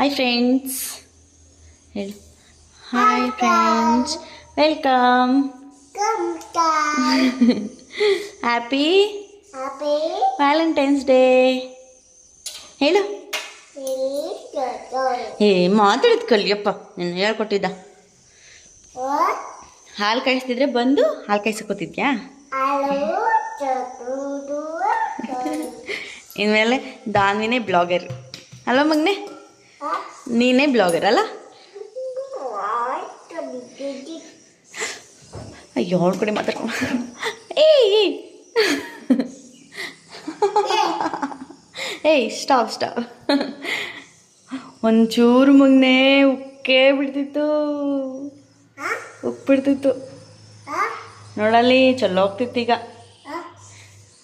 Hi friends ಹೇಳಿ. Hi friends, welcome. Happy Valentine's day ಹೇಳು. ಮಾತಾಡಿದ್ ಕಲಿಯಪ್ಪ, ನೀನು ಹೇಳ್ಕೊಟ್ಟಿದ್ದ. ಹಾಲು ಕಾಯಿಸ್ತಿದ್ರೆ ಬಂದು ಹಾಲು ಕಾಯಿಸ್ಕೊತಿದ್ಯಾ? ಇನ್ಮೇಲೆ ದಾನ್ವಿನೇ ಬ್ಲಾಗರ್ ಅಲ್ವಾ ಮಗನೆ? ನೀನೇ ಬ್ಲಾಗರ್ ಅಲ್ಲ? ಅಯ್ಯೋ ಅವಳ ಕಡೆ ಮಾತಾಡ್ಕೊಂಡು ಏಯ್ ಸ್ಟಾಪ್. ಒಂಚೂರು ಮಗನೆ ಉಕ್ಕೇ ಬಿಡ್ತಿತ್ತು, ಉಪ್ಪಿಡ್ತಿತ್ತು ನೋಡಲ್ಲಿ. ಚಲೋ ಹೋಗ್ತಿತ್ತು ಈಗ,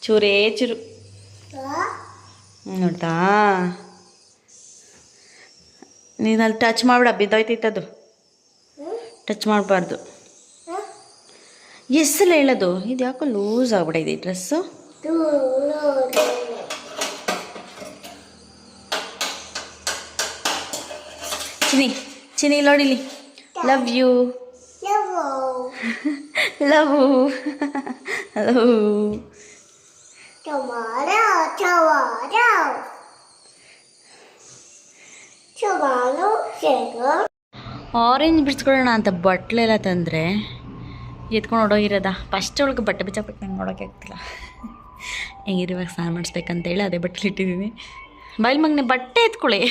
ಚೂರೇ ಚೂರು ನೋಡ್ತಾ. ನೀನು ಅಲ್ಲಿ ಟಚ್ ಮಾಡ್ಬಿಡ, ಬಿದ್ದೋಯ್ತಿತ್ತದು. ಟಚ್ ಮಾಡಬಾರ್ದು. ಎಸ್ಸಲ್ಲ ಹೇಳೋದು. ಇದು ಯಾಕೋ ಲೂಸ್ ಆಗ್ಬಿಟ್ಟಿದೆ ಈ ಡ್ರೆಸ್ಸು. ಚಿನಿ ನೋಡಿಲಿ. ಲವ್ ಯು, ಲವ್ ಆರೆಂಜ್ ಬಿಡಿಸ್ಕೊಳ್ಳೋಣ ಅಂತ ಬಟ್ಲೆಲ್ಲ ತಂದರೆ ಎತ್ಕೊಂಡು ಹೊಡೋಗಿರೋದ. ಫಸ್ಟ್ ಒಳಗೆ ಬಟ್ಟೆ ಬಿಚ್ಚಾಕ್ಬೇಕು, ನಂಗೆ ನೋಡೋಕೆ ಆಗ್ತಿಲ್ಲ. ಹೆಂಗಿರು ಇವಾಗ ಸ್ನಾನ ಮಾಡಿಸ್ಬೇಕಂತೇಳಿ ಅದೇ ಬಟ್ಟೆ ಇಟ್ಟಿದ್ದೀನಿ. ಬಾಯಿಲ್ ಮಗನೆ ಬಟ್ಟೆ ಎತ್ಕೊಳ್ಳಿ.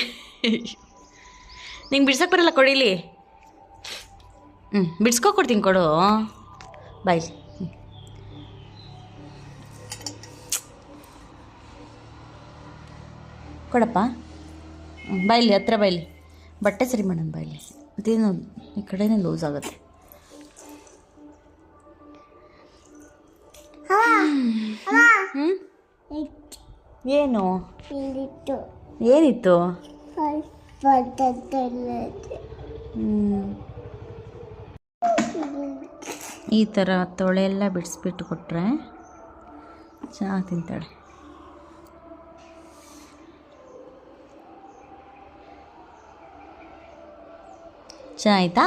ನಿಂಗೆ ಬಿಡ್ಸಕ್ಕೆ ಬರಲ್ಲ, ಕೊಡಿಲಿ. ಬಿಡ್ಸ್ಕೊಡ್ತೀನಿ, ಕೊಡು ಬಾಯ್ಲಿ. ಕೊಡಪ್ಪ ಬಾಯ್ಲಿ, ಹತ್ರ ಬಾಯ್ಲಿ. ಬಟ್ಟೆ ಸರಿ ಮಾಡೋಣ ಬಾಯ್ಲಿ. ಅದೇನು ಈ ಕಡೆನೇ ಲೂಸ್ ಆಗುತ್ತೆ. ಏನು ಏನಿತ್ತು? ಈ ಥರ ತೊಳೆ ಎಲ್ಲ ಬಿಡಿಸ್ಬಿಟ್ಟು ಕೊಟ್ಟರೆ ಚೆನ್ನಾಗಿ ತಿಂತಾಳೆ. ಚೆನ್ನಾಯ್ತಾ?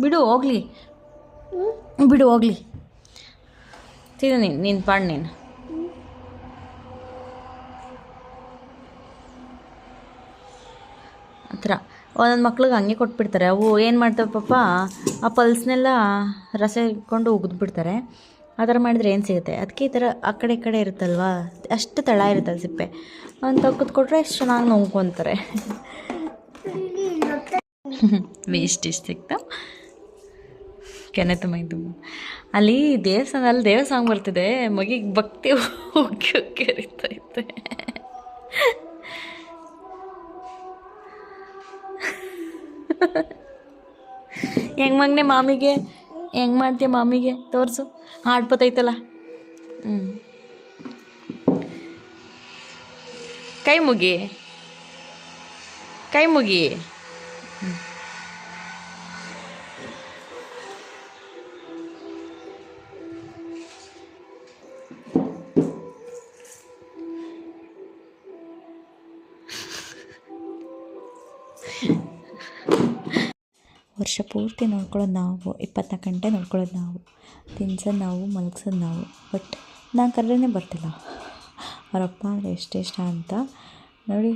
ಬಿಡು ಹೋಗ್ಲಿ, ಬಿಡು ಹೋಗ್ಲಿ. ತಿನ್ನು ನೀನು ಪಾಡು ನೀನು. ಆ ಥರ ಒಂದೊಂದು ಮಕ್ಳಿಗೆ ಹಂಗೆ ಕೊಟ್ಬಿಡ್ತಾರೆ. ಅವು ಏನು ಮಾಡ್ತವೆ ಪಾಪ, ಆ ಪಲ್ಸ್ನೆಲ್ಲ ರಸ ಇಟ್ಕೊಂಡು ಉಗಿದ್ಬಿಡ್ತಾರೆ. ಆ ಥರ ಮಾಡಿದರೆ ಏನು ಸಿಗುತ್ತೆ? ಅದಕ್ಕೆ ಈ ಥರ ಆ ಕಡೆ ಈ ಕಡೆ ಇರುತ್ತಲ್ವ, ಅಷ್ಟು ತಳ ಇರುತ್ತಲ್ಲ ಸಿಪ್ಪೆ, ಒಂದು ತಕ್ಕದ್ದು ಕೊಟ್ಟರೆ ಎಷ್ಟು ಚೆನ್ನಾಗಿ ನೋಡ್ಕೊತಾರೆ. ವೇಸ್ಟ್ ಇಷ್ಟು ಸಿಗ್ತಾ ಕೆನೆ ತುಂಬ ಅಲ್ಲಿ ದೇವಸ್ಥಾನ ಬರ್ತಿದೆ. ಮಗಿಗೆ ಭಕ್ತಿ ಹೋಗಿ ಹರಿತೈತೆ. ಹೆಂಗೆ ಮಗನೆ ಮಾಮಿಗೆ ಹೆಂಗೆ ಮಾಡ್ತೀಯ? ಮಾಮಿಗೆ ತೋರಿಸು, ಆಡ್ಪತೈತಲ್ಲ. ಕೈ ಮುಗಿ. ವರ್ಷ ಪೂರ್ತಿ ನೋಡ್ಕೊಳ್ಳೋದು ನಾವು, 24 ಗಂಟೆ ನೋಡ್ಕೊಳ್ಳೋದು ನಾವು, ತಿನ್ಸೋದು ನಾವು, ಮಲಗ್ಸೋದು ನಾವು. ಬಟ್ ನಾನು ಕರೆನೇ ಬರ್ತಿಲ್ಲ ಅವರಪ್ಪ ಅಂದರೆ ಎಷ್ಟೆಷ್ಟ ಅಂತ ನೋಡಿ.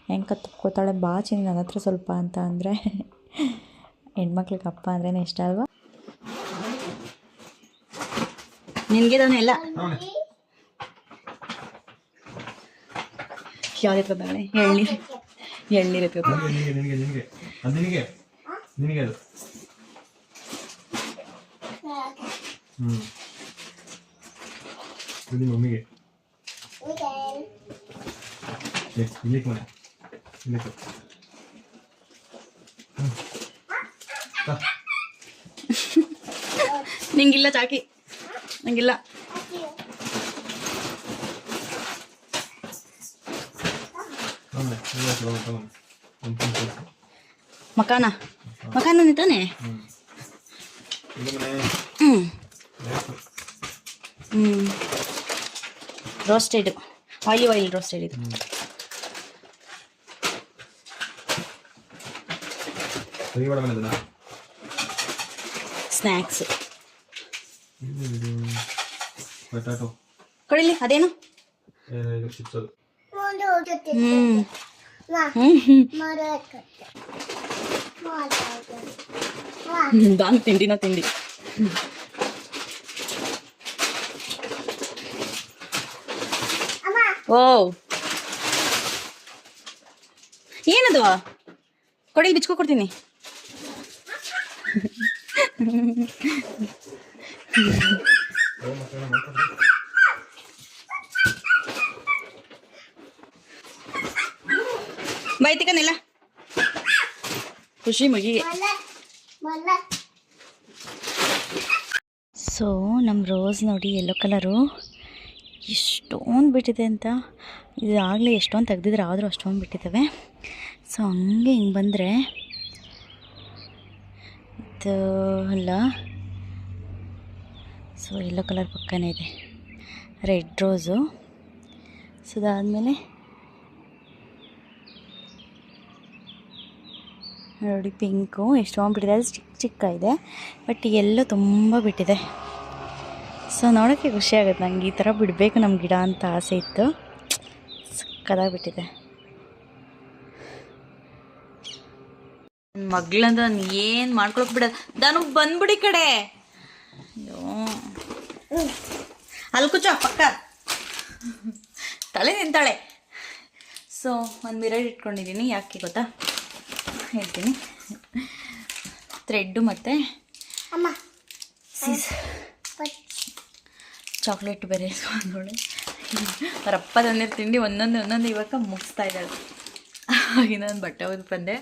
ಹೆಂಗೆ ಕತ್ಕೋತಾಳೆ. ಬಾ ಚಿನ್ನಿ ನನ್ನ ಹತ್ರ ಸ್ವಲ್ಪ ಅಂತ ಅಂದರೆ ಹೆಣ್ಮಕ್ಳಿಗೆ ಅಪ್ಪ ಅಂದ್ರೇ ಇಷ್ಟ ಅಲ್ವಾ? ನಿನಗೆ ತಾನೆಲ್ಲ ಯಾವ್ದು ಎತ್ಕೋತಾಳೆ? ಎಳ್ನೀರು ಎತ್ಕೋತಾಳೆ. ನಿನಗೆ ಅದು ನಿಮ್ಮ ಮಮ್ಮಿಗೆ ನಿಂಗಿಲ್ಲ ಚಾಕಿ, ನಂಗಿಲ್ಲ. ಮಕಾನ ತಾನೆ. ರೋಸ್ಟೆಡ್ ಆಯಿಲ್ ರೋಸ್ಟೆಡ್ ಇದು. ಸ್ನ್ಯಾಕ್ಸ್ ಕೊಡಿಲಿ ಅದೇನು ನಾನು ತಿಂಡಿನ ತಿಂಡಿ. ಓ ಏನದು ಕೊಡಿಲಿ ಬಿಚ್ಕೊ ಕೊಡ್ತೀನಿ. ಬೈತಿಕನೆಲ್ಲ ಖುಷಿ ಮಗಿಗೆ. ಸೊ ನಮ್ಮ ರೋಸ್ ನೋಡಿ ಯೆಲ್ಲೋ ಕಲರು ಎಷ್ಟೊಂದು ಬಿಟ್ಟಿದೆ ಅಂತ. ಇದು ಆಗಲೇ ಎಷ್ಟೊಂದು ತೆಗ್ದಿದ್ರೆ ಆದರೂ ಅಷ್ಟೊಂದು ಬಿಟ್ಟಿದ್ದಾವೆ. ಸೊ ಹಂಗೆ ಹಿಂಗೆ ಬಂದರೆ ಇದು ಅಲ್ಲ. ಸೊ ಯೆಲ್ಲೋ ಕಲರ್ ಪಕ್ಕನೇ ಇದೆ ರೆಡ್ ರೋಸು. ಸೊ ಅದಾದಮೇಲೆ ನೋಡಿ ಪಿಂಕು ಎಷ್ಟೊಂದು ಬಿಟ್ಟಿದೆ. ಅದು ಚಿಕ್ಕ ಚಿಕ್ಕ ಇದೆ, ಬಟ್ ಎಲ್ಲೋ ತುಂಬ ಬಿಟ್ಟಿದೆ. ಸೊ ನೋಡೋಕ್ಕೆ ಖುಷಿಯಾಗುತ್ತೆ ನಂಗೆ. ಈ ಥರ ಬಿಡಬೇಕು ನಮ್ಮ ಗಿಡ ಅಂತ ಆಸೆ ಇತ್ತು. ಸಕ್ಕದಾಗಿ ಬಿಟ್ಟಿದೆ. ಮಗಳಂತ ನಾನು ಏನು ಮಾಡ್ಕೊಳಕ್ಕೆ ಬಿಡ. ನಾನು ಬಂದ್ಬಿಡಿ ಕಡೆ. ಅಯ್ಯೋ ಅಲ್ಲಿ ಕೂಚೋ ಪಕ್ಕ ತಲೆ ನಿಂತಾಳೆ. ಸೊ ಒಂದು ಮಿರರ್ ಇಟ್ಕೊಂಡಿದ್ದೀನಿ. ಯಾಕೆ ಗೊತ್ತಾ ಹೇಳ್ತೀನಿ. ಥ್ರೆಡ್ಡು ಮತ್ತು ಚಾಕ್ಲೇಟ್ ಬೇರೆ ನೋಡಿ ಅವರಪ್ಪ ತಂದಿರೋ ತಿಂಡಿ ಒಂದೊಂದು ಇವಾಗ ಮುಗಿಸ್ತಾ ಇದ್ದಾಳೆ. ಇನ್ನೊಂದು ಬಟ್ಟೆ ಹೋಗಿ ಬಂದೆ.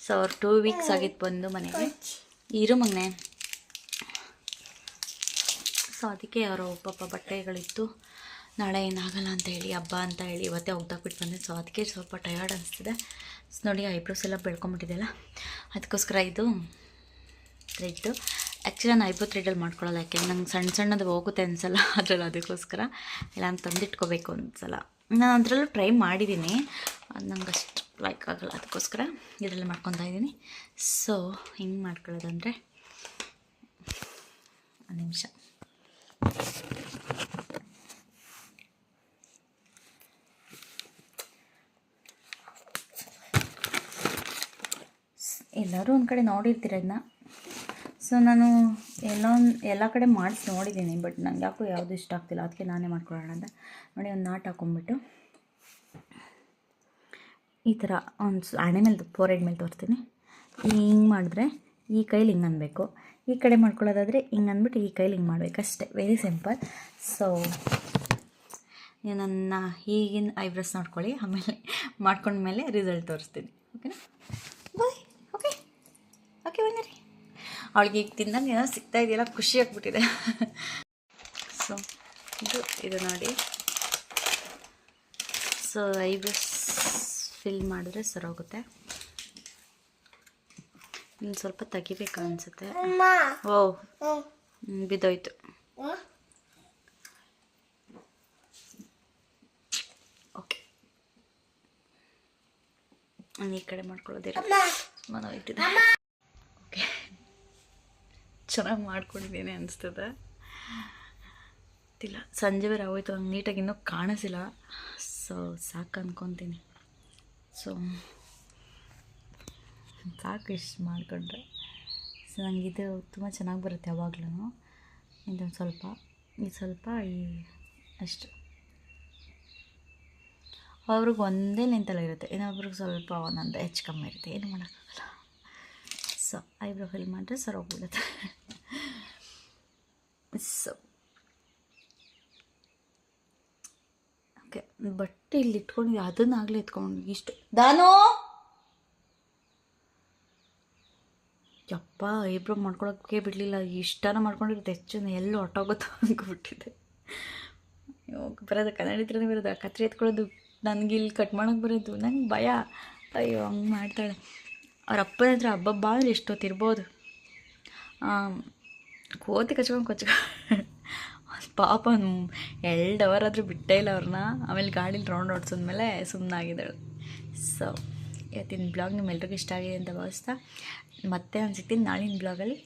ಸೊ ಅವ್ರು 2 ವೀಕ್ಸ್ ಆಗಿತ್ತು ಬಂದು ಮನೆಗೆ. ಇರು ಮಗನೆ. ಸೊ ಅದಕ್ಕೆ ಅವರು ಪಾಪ ಬಟ್ಟೆಗಳಿತ್ತು, ನಾಳೆ ಏನಾಗಲ್ಲ ಅಂತ ಹೇಳಿ, ಹಬ್ಬ ಅಂತ ಹೇಳಿ ಇವತ್ತೇ ಹೋಗ್ದಾಕ್ಬಿಟ್ಟು ಬಂದೆ. ಸೊ ಅದಕ್ಕೆ ಸ್ವಲ್ಪ ಟಯರ್ಡ್ ಅನಿಸ್ತಿದೆ. ಸೊ ನೋಡಿ ಐಬ್ರೋಸ್ ಎಲ್ಲ ಬೆಳ್ಕೊಂಬಿಟ್ಟಿದೆಯಲ್ಲ, ಅದಕ್ಕೋಸ್ಕರ ಇದು ಥ್ರೆಡ್ಡು. ಆ್ಯಕ್ಚುಲಿ ನಾನು ಐಬ್ರೋ ಥ್ರೆಡಲ್ಲಿ ಮಾಡ್ಕೊಳ್ಳಲ್ಲ, ಯಾಕೆಂದ್ರೆ ನಂಗೆ ಸಣ್ಣ ಸಣ್ಣದು ಹೋಗುತ್ತೆ ಅನ್ಸಲ್ಲ ಅದರಲ್ಲಿ. ಅದಕ್ಕೋಸ್ಕರ ಎಲ್ಲ ನಾನು ತಂದಿಟ್ಕೋಬೇಕು ಒಂದ್ಸಲ. ನಾನು ಅದರಲ್ಲೂ ಟ್ರೈ ಮಾಡಿದ್ದೀನಿ, ಅದು ನಂಗೆ ಅಷ್ಟು ಲೈಕ್ ಆಗೋಲ್ಲ. ಅದಕ್ಕೋಸ್ಕರ ಇದರಲ್ಲಿ ಮಾಡ್ಕೊತಾ ಇದ್ದೀನಿ. ಸೊ ಹಿಂಗೆ ಮಾಡ್ಕೊಳ್ಳೋದಂದರೆ ಒಂದು ನಿಮಿಷ. ಎಲ್ಲರೂ ಒಂದು ಕಡೆ ನೋಡಿರ್ತೀರ ಇದನ್ನ. ಸೊ ನಾನು ಎಲ್ಲ ಕಡೆ ಮಾಡಿಸಿ ನೋಡಿದ್ದೀನಿ, ಬಟ್ ನಂಗೆ ಯಾಕೋ ಯಾವುದು ಇಷ್ಟ ಆಗ್ತಿಲ್ಲ. ಅದಕ್ಕೆ ನಾನೇ ಮಾಡ್ಕೊಳ್ಳೋಣ ಅಂತ ನೋಡಿ ಒಂದು ನಾಟ್ ಹಾಕ್ಕೊಂಬಿಟ್ಟು ಈ ಥರ ಒಂದು ಹಣೆ ಮೇಲೆ ಫೋರೆಡ್ ಮೇಲೆ ತೋರಿಸ್ತೀನಿ. ಹಿಂಗೆ ಮಾಡಿದ್ರೆ ಈ ಕೈಲಿ ಹಿಂಗೆ ಅನ್ಬೇಕು, ಈ ಕಡೆ ಮಾಡ್ಕೊಳ್ಳೋದಾದರೆ ಹಿಂಗೆ ಅಂದ್ಬಿಟ್ಟು ಈ ಕೈಲಿ ಹಿಂಗೆ ಮಾಡಬೇಕು ಅಷ್ಟೇ. Very simple. ಸೊ ನೀವು ನನ್ನ ಈಗಿನ ಐಬ್ರೋಸ್ ನೋಡ್ಕೊಳ್ಳಿ, ಆಮೇಲೆ ಮಾಡ್ಕೊಂಡ್ಮೇಲೆ ರಿಸಲ್ಟ್ ತೋರಿಸ್ತೀನಿ. ಓಕೆನಾ? ಬಾಯ್. ಓಕೆ ಓಕೆ ಬನ್ನಿರಿ. ಅವಳಿಗೆ ಈಗ ತಿಂದಂಗೆ ಏನೋ ಸಿಗ್ತಾ ಇದೆಯಲ್ಲ, ಖುಷಿ ಆಗ್ಬಿಟ್ಟಿದೆ. ಸೊ ಇದು ನೋಡಿ. ಸೊ ಐಬ್ರೋಸ್ ಫಿಲ್ ಮಾಡಿದ್ರೆ ಸರೋಗುತ್ತೆ. ಇನ್ನು ಸ್ವಲ್ಪ ತೆಗಿಬೇಕು ಅನಿಸುತ್ತೆ. ಓ ಬಿದ್ದೋಯ್ತು. ಓಕೆ ನಾನು ಈ ಕಡೆ ಮಾಡ್ಕೊಳ್ಳೋದಿರ ಮನೋಯ್ತಿದೆ. ಓಕೆ ಚೆನ್ನಾಗಿ ಮಾಡ್ಕೊಂಡಿದ್ದೀನಿ ಅನಿಸ್ತದೆ. ಗೊತ್ತಿಲ್ಲ, ಸಂಜೆ ಬೇರೆ ಆಗೋಯ್ತು, ಹಂಗೆ ನೀಟಾಗಿ ಇನ್ನೂ ಕಾಣಿಸಿಲ್ಲ. ಸೊ ಸಾಕು ಅಂದ್ಕೊತೀನಿ. ಸೊ ಸಾಕು ಇಷ್ಟು ಮಾಡಿಕೊಂಡ್ರೆ. ಸೊ ನನಗಿದು ತುಂಬ ಚೆನ್ನಾಗಿ ಬರುತ್ತೆ ಯಾವಾಗಲೂ. ಇದೊಂದು ಸ್ವಲ್ಪ ಇದು ಸ್ವಲ್ಪ ಅಷ್ಟು. ಅವ್ರಿಗೆ ಒಂದೇ ಲೆಂತಲ್ಲ ಇರುತ್ತೆ, ಇನ್ನೊಬ್ರಿಗೆ ಸ್ವಲ್ಪ ಒಂದೊಂದು ಹೆಚ್ಚು ಕಮ್ಮಿ ಇರುತ್ತೆ, ಏನು ಮಾಡೋಕ್ಕಾಗಲ್ಲ. ಸೊ ಐಬ್ರೋ ಫಿಲ್ ಮಾಡಿದ್ರೆ ಸರ್ ಹೋಗ್ಬಿಡುತ್ತೆ. ಸೊ ಓಕೆ, ಬಟ್ಟೆ ಇಲ್ಲಿ ಇಟ್ಕೊಂಡಿದ್ದೆ, ಅದನ್ನಾಗಲೇ ಇಟ್ಕೊಂಡು ಇಷ್ಟು ದಾನು ಯಪ್ಪ ಐಬ್ರೋ ಮಾಡ್ಕೊಳೋಕ್ಕೆ ಬಿಡಲಿಲ್ಲ. ಇಷ್ಟನ ಮಾಡ್ಕೊಂಡಿರುತ್ತೆ, ಹೆಚ್ಚು ಎಲ್ಲೂ ಹೊಟ್ಟೋಗುತ್ತೋ ಅಂದ್ಕೊಬಿಟ್ಟಿದೆ. ಬರೋದು ಕನ್ನಡಿತ್ರನೇ ಬರೋದು, ಕತ್ರಿ ಎತ್ಕೊಳ್ಳೋದು ನನಗೆ ಇಲ್ಲಿ ಕಟ್ ಮಾಡೋಕ್ಕೆ ಬರೋದು ನಂಗೆ ಭಯ. ಅಯ್ಯೋ ಹಂಗೆ ಮಾಡ್ತಾಳೆ. ಅವ್ರ ಅಪ್ಪನ ಹತ್ರ ಹಬ್ಬ ಅಂದ್ರೆ ಎಷ್ಟೊತ್ತಿರ್ಬೋದು. ಕೋತಿ ಕಚ್ಕೊಂಡು ಪಾಪ 2 ಅವರ್ ಆದರೂ ಬಿಟ್ಟೇ ಇಲ್ಲ ಅವ್ರನ್ನ. ಆಮೇಲೆ ಗಾಡೀಲಿ ರೌಂಡ್ ಓಡಿಸಿದ್ಮೇಲೆ ಸುಮ್ಮನಾಗಿದ್ದಾಳು. ಸೊ ಇವತ್ತಿನ ಬ್ಲಾಗ್ ನಿಮ್ಮೆಲ್ರಿಗೂ ಇಷ್ಟ ಆಗಿದೆ ಅಂತ ಭಾವಿಸ್ತಾ ಮತ್ತೆ ನಾನು ಸಿಗ್ತೀನಿ ನಾಳಿನ ಬ್ಲಾಗಲ್ಲಿ.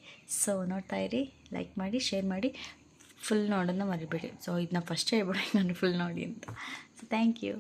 ಸೊ ನೋಡ್ತಾ ಇರಿ, ಲೈಕ್ ಮಾಡಿ, ಶೇರ್ ಮಾಡಿ, ಫುಲ್ ನೋಡೋದನ್ನ ಮರಿಬೇಡಿ. ಸೊ ಇದನ್ನ ಫಸ್ಟ್ ಹೇಳ್ಬಿಡಿ ನಾನು ಫುಲ್ ನೋಡಿ ಅಂತ. So thank you.